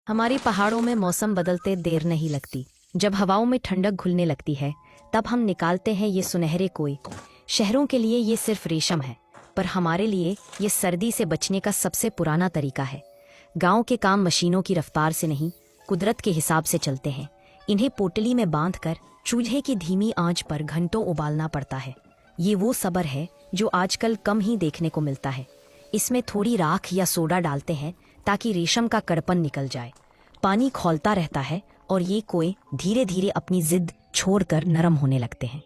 हमारी पहाड़ों में मौसम बदलते देर नहीं लगती। जब हवाओं में ठंडक घुलने लगती है तब हम निकालते हैं ये सुनहरे कोय। शहरों के लिए ये सिर्फ रेशम है, पर हमारे लिए ये सर्दी से बचने का सबसे पुराना तरीका है। गांव के काम मशीनों की रफ्तार से नहीं, कुदरत के हिसाब से चलते हैं। इन्हें पोटली में बांधकर चूल्हे की धीमी आंच पर घंटों उबालना पड़ता है। ये वो सब्र है जो आजकल कम ही देखने को मिलता है। इसमें थोड़ी राख या सोडा डालते हैं ताकि रेशम का कड़पन निकल जाए। पानी खौलता रहता है और ये कोय धीरे धीरे अपनी जिद छोड़कर नरम होने लगते हैं।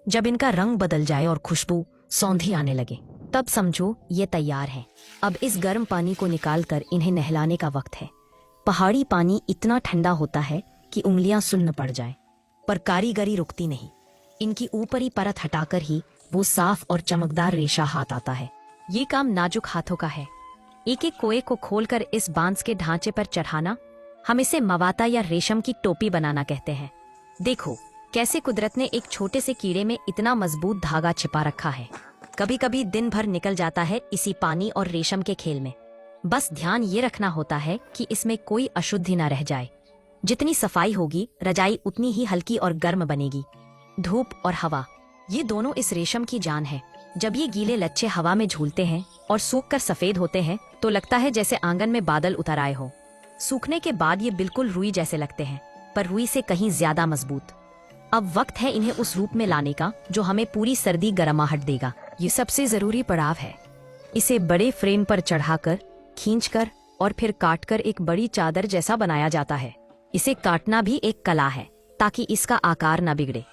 जब इनका रंग बदल जाए और खुशबू सौंधी आने लगे तब समझो ये तैयार है। अब इस गर्म पानी को निकालकर इन्हें नहलाने का वक्त है। पहाड़ी पानी इतना ठंडा होता है कि उंगलियां सुन्न पड़ जाएं, पर कारीगरी रुकती नहीं। इनकी ऊपरी परत हटाकर ही वो साफ और चमकदार रेशा हाथ आता है। ये काम नाजुक हाथों का है। एक एक कोए को खोलकर इस बांस के ढांचे पर चढ़ाना, हम इसे मवाता या रेशम की टोपी बनाना कहते हैं। देखो कैसे कुदरत ने एक छोटे से कीड़े में इतना मजबूत धागा छिपा रखा है। कभी कभी दिन भर निकल जाता है इसी पानी और रेशम के खेल में। बस ध्यान ये रखना होता है कि इसमें कोई अशुद्धि न रह जाए। जितनी सफाई होगी रजाई उतनी ही हल्की और गर्म बनेगी। धूप और हवा, ये दोनों इस रेशम की जान है। जब ये गीले लच्छे हवा में झूलते हैं और सूख कर सफेद होते हैं तो लगता है जैसे आंगन में बादल उतर आए हो। सूखने के बाद ये बिल्कुल रुई जैसे लगते हैं, पर रुई से कहीं ज्यादा मजबूत। अब वक्त है इन्हें उस रूप में लाने का जो हमें पूरी सर्दी गर्माहट देगा। ये सबसे जरूरी पड़ाव है। इसे बड़े फ्रेम पर चढ़ाकर, खींचकर और फिर काटकर एक बड़ी चादर जैसा बनाया जाता है। इसे काटना भी एक कला है ताकि इसका आकार न बिगड़े।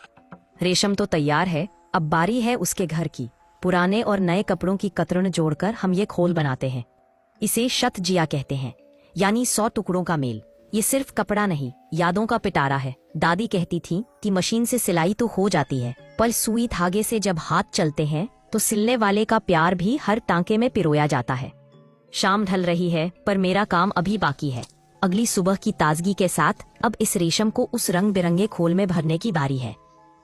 रेशम तो तैयार है, अब बारी है उसके घर की। पुराने और नए कपड़ों की कतरन जोड़कर हम ये खोल बनाते हैं। इसे शतजिया कहते हैं, यानी 100 टुकड़ों का मेल। ये सिर्फ कपड़ा नहीं, यादों का पिटारा है। दादी कहती थी कि मशीन से सिलाई तो हो जाती है, पर सुई धागे से जब हाथ चलते हैं तो सिलने वाले का प्यार भी हर टांके में पिरोया जाता है। शाम ढल रही है, पर मेरा काम अभी बाकी है। अगली सुबह की ताजगी के साथ अब इस रेशम को उस रंग बिरंगे खोल में भरने की बारी है।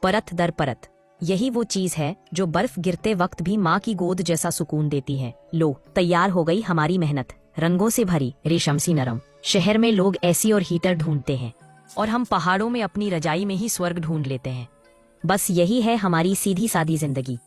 परत दर परत, यही वो चीज है जो बर्फ गिरते वक्त भी माँ की गोद जैसा सुकून देती है। लो, तैयार हो गई हमारी मेहनत, रंगों से भरी, रेशम सी नरम। शहर में लोग एसी और हीटर ढूंढते हैं और हम पहाड़ों में अपनी रजाई में ही स्वर्ग ढूंढ लेते हैं। बस यही है हमारी सीधी सादी जिंदगी।